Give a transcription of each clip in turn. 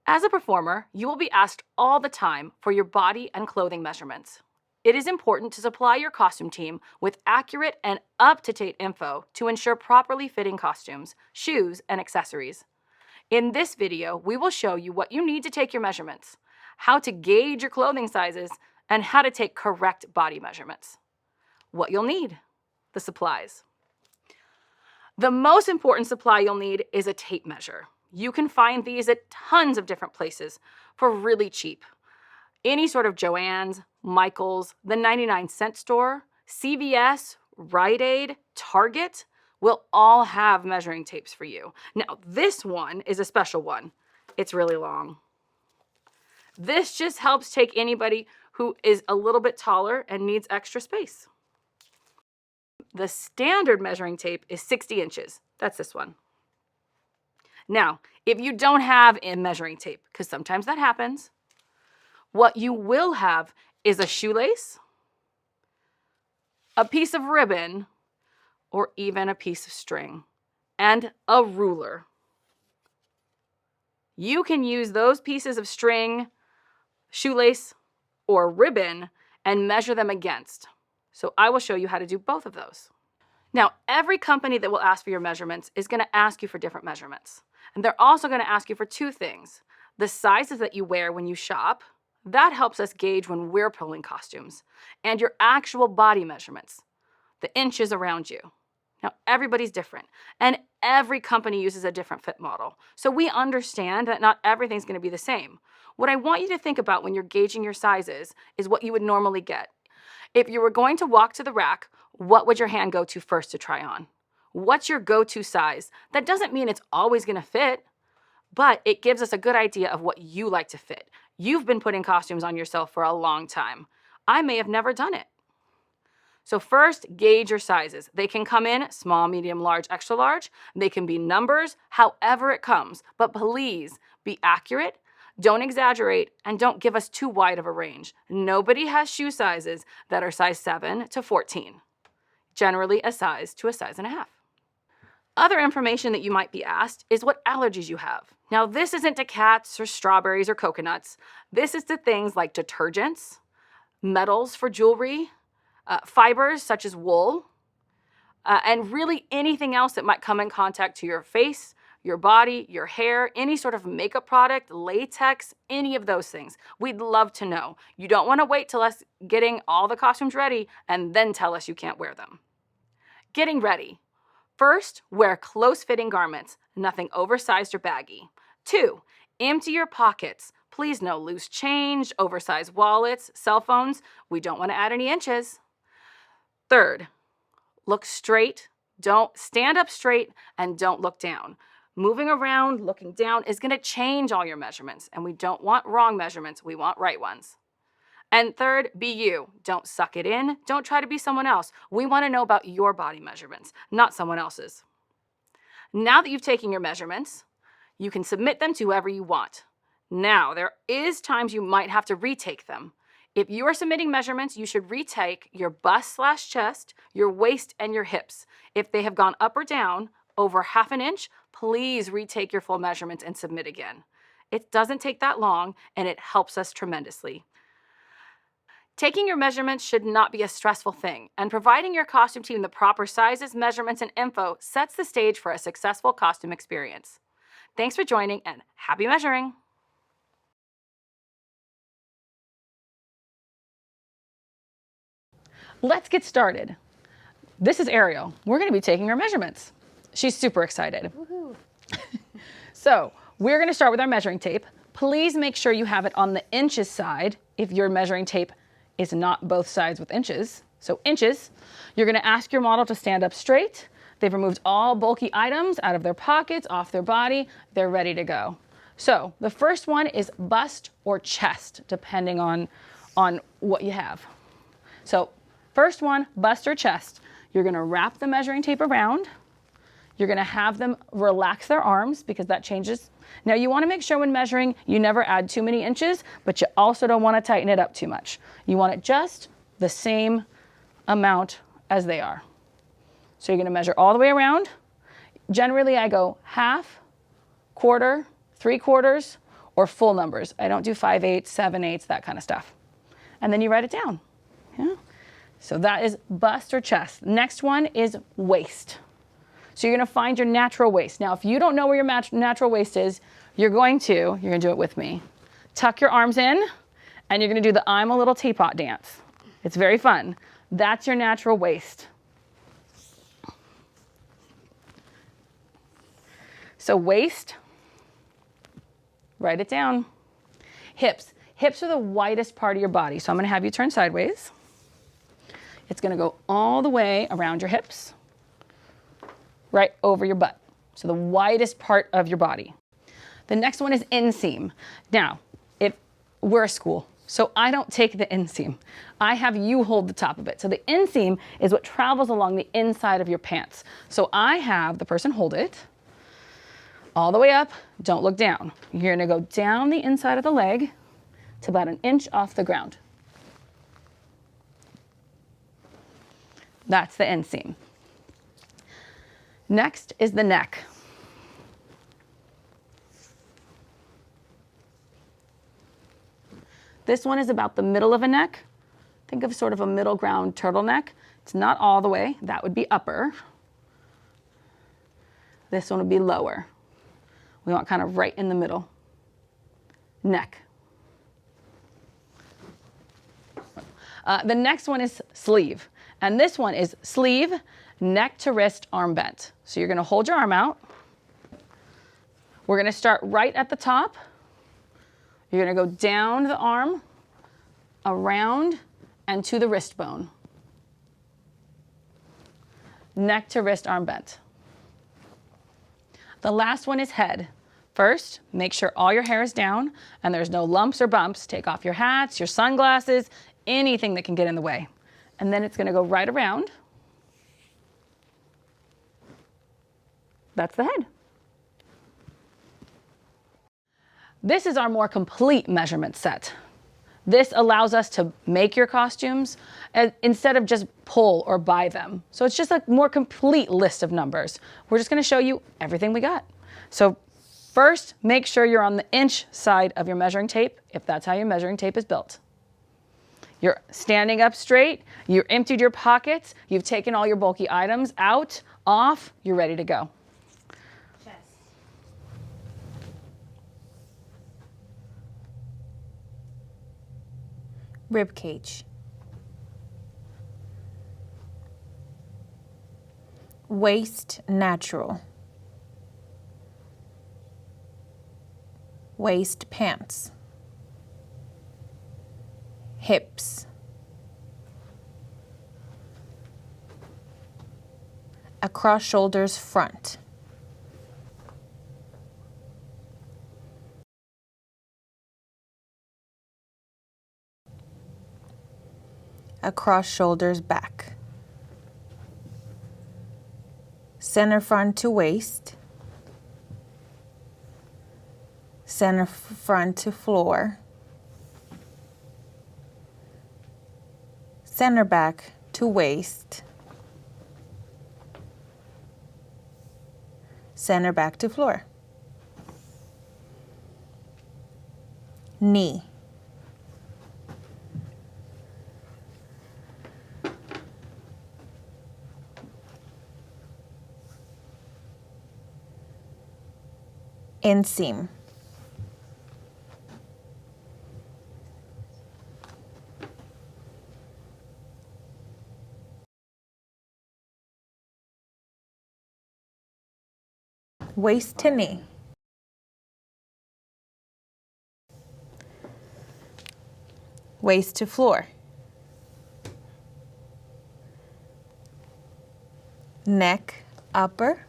As a performer, you will be asked all the time for your body and clothing measurements. It is important to supply your costume team with accurate and up-to-date info to ensure properly fitting costumes, shoes, and accessories. In this video, we will show you what you need to take your measurements, how to gauge your clothing sizes, and how to take correct body measurements. What you'll need: the supplies. The most important supply you'll need is a tape measure. You can find these at tons of different places for really cheap. Any sort of Joann's, Michael's, the 99-cent store, CVS, Rite Aid, Target will all have measuring tapes for you. Now, this one is a special one. It's really long. This just helps take anybody who is a little bit taller and needs extra space. The standard measuring tape is 60 inches. That's this one. Now, if you don't have a measuring tape, because sometimes that happens, what you will have is a shoelace, a piece of ribbon, or even a piece of string, and a ruler. You can use those pieces of string, shoelace, or ribbon and measure them against. So I will show you how to do both of those. Now, every company that will ask for your measurements is going to ask you for different measurements. And they're also going to ask you for two things: the sizes that you wear when you shop. That helps us gauge when we're pulling costumes, and your actual body measurements, the inches around you. Now, everybody's different, and every company uses a different fit model. So we understand that not everything's going to be the same. What I want you to think about when you're gauging your sizes is what you would normally get. If you were going to walk to the rack, what would your hand go to first to try on? What's your go-to size? That doesn't mean it's always going to fit, but it gives us a good idea of what you like to fit. You've been putting costumes on yourself for a long time. I may have never done it. So first, gauge your sizes. They can come in small, medium, large, extra large. They can be numbers, however it comes. But please be accurate, don't exaggerate, and don't give us too wide of a range. Nobody has shoe sizes that are size 7 to 14. Generally a size to a size and a half. Other information that you might be asked is what allergies you have. Now, this isn't to cats or strawberries or coconuts. This is to things like detergents, metals for jewelry, fibers such as wool, and really anything else that might come in contact to your face, your body, your hair, any sort of makeup product, latex, any of those things. We'd love to know. You don't want to wait till us getting all the costumes ready and then tell us you can't wear them. Getting ready. First, wear close-fitting garments, nothing oversized or baggy. 2, empty your pockets. Please no loose change, oversized wallets, cell phones. We don't want to add any inches. 3rd, look straight. Don't stand up straight and don't look down. Moving around, looking down is going to change all your measurements, and we don't want wrong measurements. We want right ones. And 3rd, be you. Don't suck it in. Don't try to be someone else. We want to know about your body measurements, not someone else's. Now that you've taken your measurements, you can submit them to whoever you want. Now, there is times you might have to retake them. If you are submitting measurements, you should retake your bust/chest, your waist, and your hips. If they have gone up or down over ½ an inch, please retake your full measurements and submit again. It doesn't take that long, and it helps us tremendously. Taking your measurements should not be a stressful thing, and providing your costume team the proper sizes, measurements, and info sets the stage for a successful costume experience. Thanks for joining, and happy measuring! Let's get started. This is Ariel. We're going to be taking her measurements. She's super excited. Woohoo! So we're going to start with our measuring tape. Please make sure you have it on the inches side if your measuring tape is not both sides with inches. So inches. You're going to ask your model to stand up straight. They've removed all bulky items out of their pockets, off their body. They're ready to go. So the first one is bust or chest, depending on what you have. So first one, bust or chest. You're going to wrap the measuring tape around. You're going to have them relax their arms because that changes. Now you want to make sure when measuring, you never add too many inches, but you also don't want to tighten it up too much. You want it just the same amount as they are. So you're going to measure all the way around. Generally I go half, quarter, 3/4, or full numbers. I don't do 5/8, 7/8, that kind of stuff. And then you write it down. Yeah. So that is bust or chest. Next one is waist. So you're going to find your natural waist. Now, if you don't know where your natural waist is, you're going to do it with me. Tuck your arms in, and you're going to do the I'm a little teapot dance. It's very fun. That's your natural waist. So waist, write it down. Hips. Hips are the widest part of your body. So I'm going to have you turn sideways. It's going to go all the way around your hips, right over your butt. So the widest part of your body. The next one is inseam. Now, we're a school, so I don't take the inseam. I have you hold the top of it. So the inseam is what travels along the inside of your pants. So I have the person hold it all the way up. Don't look down. You're going to go down the inside of the leg to about 1 inch off the ground. That's the inseam. Next is the neck. This one is about the middle of a neck. Think of sort of a middle ground turtleneck. It's not all the way. That would be upper. This one would be lower. We want kind of right in the middle. Neck. The next one is sleeve. And this one is sleeve, neck to wrist, arm bent. So you're going to hold your arm out. We're going to start right at the top. You're going to go down the arm, around, and to the wrist bone. Neck to wrist, arm bent. The last one is head. First, make sure all your hair is down and there's no lumps or bumps. Take off your hats, your sunglasses, anything that can get in the way. And then it's going to go right around. That's the head. This is our more complete measurement set. This allows us to make your costumes instead of just pull or buy them. So it's just a more complete list of numbers. We're just going to show you everything we got. So first, make sure you're on the inch side of your measuring tape, if that's how your measuring tape is built. You're standing up straight, you've emptied your pockets, you've taken all your bulky items out, off, you're ready to go. Chest. Rib cage. Waist natural. Waist pants. Hips. Across shoulders front. Across shoulders back. Center front to waist. Center front to floor. Center back to waist. Center back to floor. Knee. Inseam. Waist to knee. Waist to floor. Neck upper.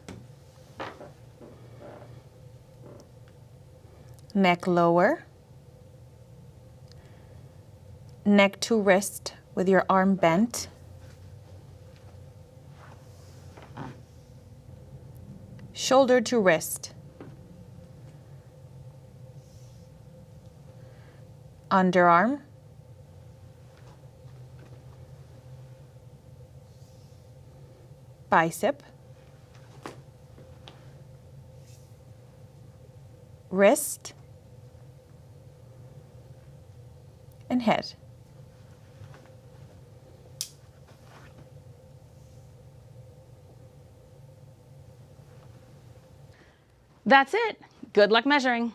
Neck lower. Neck to wrist with your arm bent. Shoulder to wrist. Underarm. Bicep. Wrist. and head. That's it. Good luck measuring.